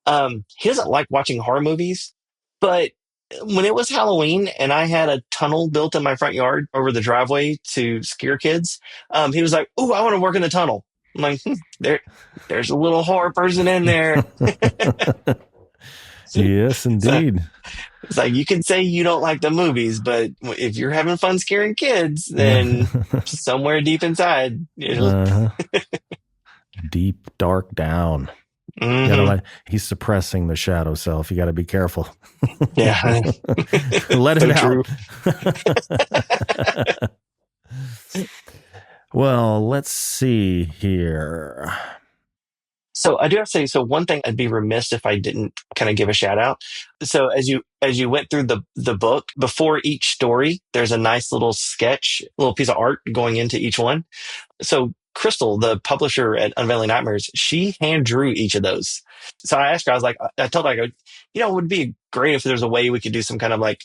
doesn't like watching horror movies, but when it was Halloween and I had a tunnel built in my front yard over the driveway to scare kids, he was like, "Ooh, I want to work in the tunnel." I'm like, there's a little horror person in there. Yes, indeed. It's like, you can say you don't like the movies, but if you're having fun scaring kids, then somewhere deep inside, deep, dark down. He's suppressing the shadow self. You got to be careful. Yeah. Let it out. Well, let's see here. So I do have to say, so one thing I'd be remiss if I didn't kind of give a shout out. So as you went through the book, before each story, there's a nice little sketch, little piece of art going into each one. So Crystal, the publisher at Unveiling Nightmares, she hand drew each of those. So I asked her, I told her, it would be great if there's a way we could do some kind of like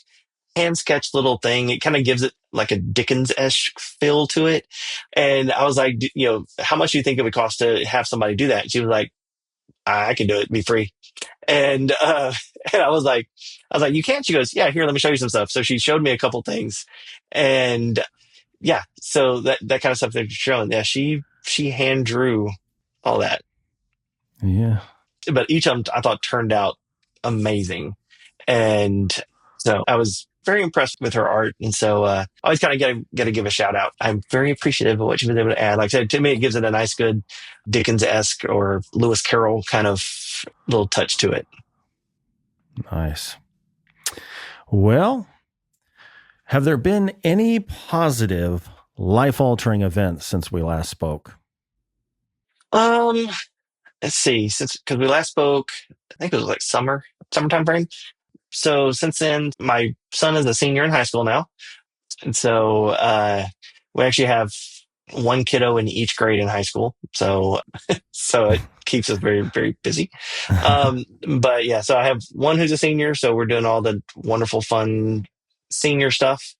hand sketch little thing. It kind of gives it like a Dickens-esque feel to it. And I was like, how much do you think it would cost to have somebody do that? And she was like, I can do it, it'd be free. And and I was like, you can't? She goes, yeah, here, let me show you some stuff. So she showed me a couple things. And yeah, so that kind of stuff that you're showing. Yeah, she hand drew all that. Yeah. But each of them I thought turned out amazing. And so I was very impressed with her art. And so I always kind of got to give a shout out. I'm very appreciative of what she was able to add. Like I said, to me, it gives it a nice, good Dickens-esque or Lewis Carroll kind of little touch to it. Nice. Well, have there been any positive, life-altering events since we last spoke? Let's see. Because we last spoke, I think it was like summertime frame. So since then, my son is a senior in high school now. And so we actually have one kiddo in each grade in high school. So it keeps us very, very busy. But yeah, so I have one who's a senior. So we're doing all the wonderful, fun senior stuff.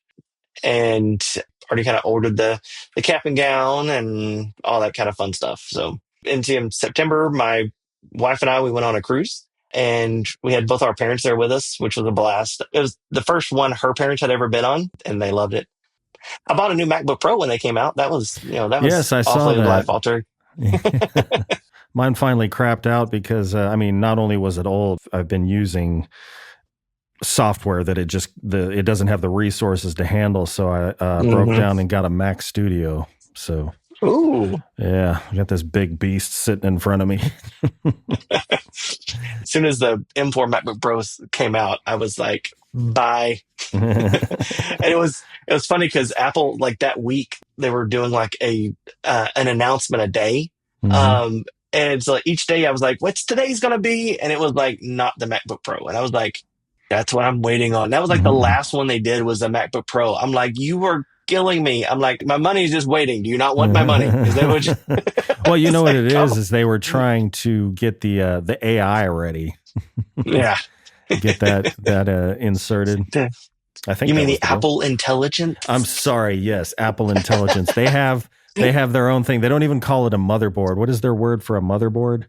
And already kind of ordered the cap and gown and all that kind of fun stuff. So in September, my wife and we went on a cruise. And we had both our parents there with us, which was a blast. It was the first one her parents had ever been on, and they loved it. I bought a new MacBook Pro when they came out. That was, yes, I saw that. Life altering. Mine finally crapped out because, not only was it old, I've been using software that it doesn't have the resources to handle. So I broke down and got a Mac Studio. So. Ooh. Yeah, I got this big beast sitting in front of me. As soon as the M4 MacBook Pros came out, I was like, bye. And it was funny because Apple, like that week, they were doing like an announcement a day. Mm-hmm. And so each day I was like, what's today's going to be? And it was like, not the MacBook Pro. And I was like, that's what I'm waiting on. That was like the last one they did was the MacBook Pro. I'm like, you were killing me. I'm like, my money's just waiting. Do you not want my money? Is that what well, you know what it is they were trying to get the AI ready. Yeah. Get that inserted. I think you mean the Apple Intelligence? I'm sorry. Yes. Apple Intelligence. They have their own thing. They don't even call it a motherboard. What is their word for a motherboard?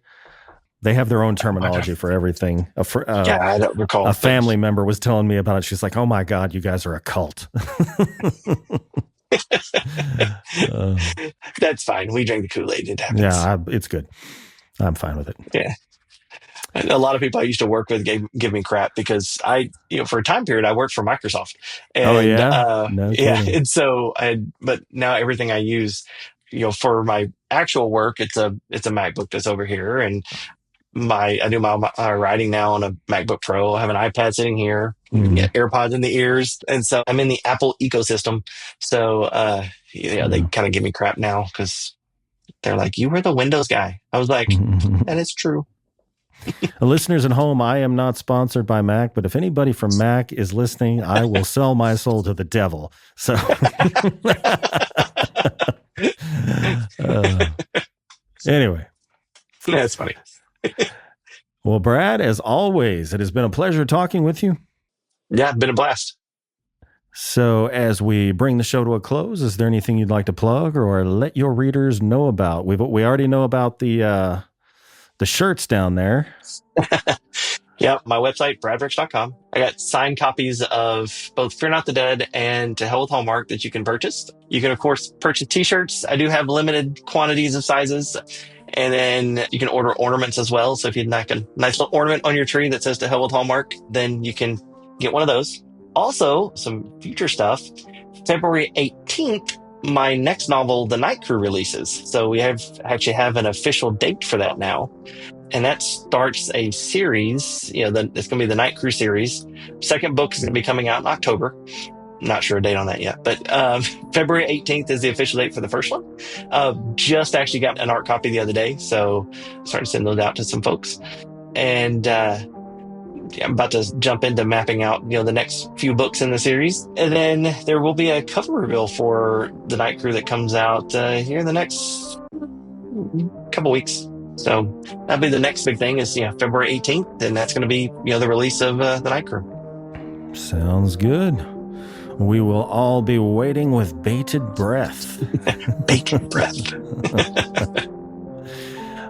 They have their own terminology for everything. I don't recall. A family member was telling me about it. She's like, "Oh my God, you guys are a cult." That's fine. We drank the Kool-Aid. It happens. Yeah, it's good. I'm fine with it. Yeah. And a lot of people I used to work with give me crap because for a time period, I worked for Microsoft, Oh and yeah, no yeah, kidding. and so but now everything I use, for my actual work, it's a MacBook that's over here, and I do my writing now on a MacBook Pro. I have an iPad sitting here, Mm, AirPods in the ears, and so I'm in the Apple ecosystem. So they yeah. kind of give me crap now because they're like, "You were the Windows guy." I was like, "That is true." Listeners at home, I am not sponsored by Mac, but if anybody from Mac is listening, I will sell my soul to the devil. So, uh, anyway. That's funny. Well, Brad, as always, it has been a pleasure talking with you. Yeah, been a blast. So, as we bring the show to a close, is there anything you'd like to plug or let your readers know about? We already know about the shirts down there. Yeah, my website, bradbricks.com. I got signed copies of both Fear Not the Dead and To Hell with Hallmark that you can purchase. You can, of course, purchase t-shirts. I do have limited quantities of sizes. And then you can order ornaments as well. So if you'd like a nice little ornament on your tree that says To Hell with Hallmark, then you can get one of those. Also, some future stuff. February 18th, my next novel, The Night Crew, releases. So we actually have an official date for that now. And that starts a series. It's going to be the Night Crew series. Second book is going to be coming out in October. Not sure a date on that yet, but February 18th is the official date for the first one. Just actually got an art copy the other day, so I'm starting to send those out to some folks. And I'm about to jump into mapping out, the next few books in the series. And then there will be a cover reveal for the Night Crew that comes out here in the next couple weeks. So that'll be the next big thing is, February 18th. And that's going to be, the release of the Night Crew. Sounds good. We will all be waiting with bated breath. Bated breath.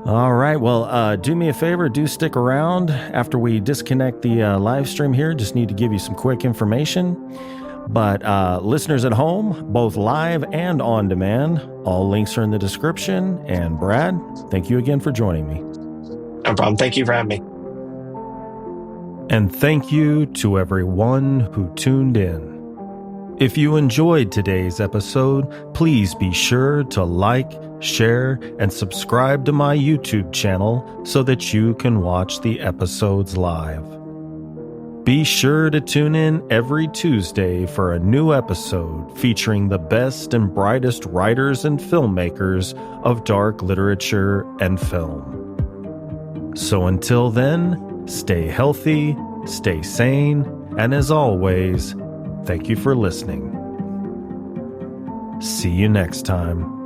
All right. Well, do me a favor. Do stick around after we disconnect the live stream here. Just need to give you some quick information. But listeners at home, both live and on demand, all links are in the description. And Brad, thank you again for joining me. No problem. Thank you for having me. And thank you to everyone who tuned in. If you enjoyed today's episode, please be sure to like, share, and subscribe to my YouTube channel so that you can watch the episodes live. Be sure to tune in every Tuesday for a new episode featuring the best and brightest writers and filmmakers of dark literature and film. So until then, stay healthy, stay sane, and as always, thank you for listening. See you next time.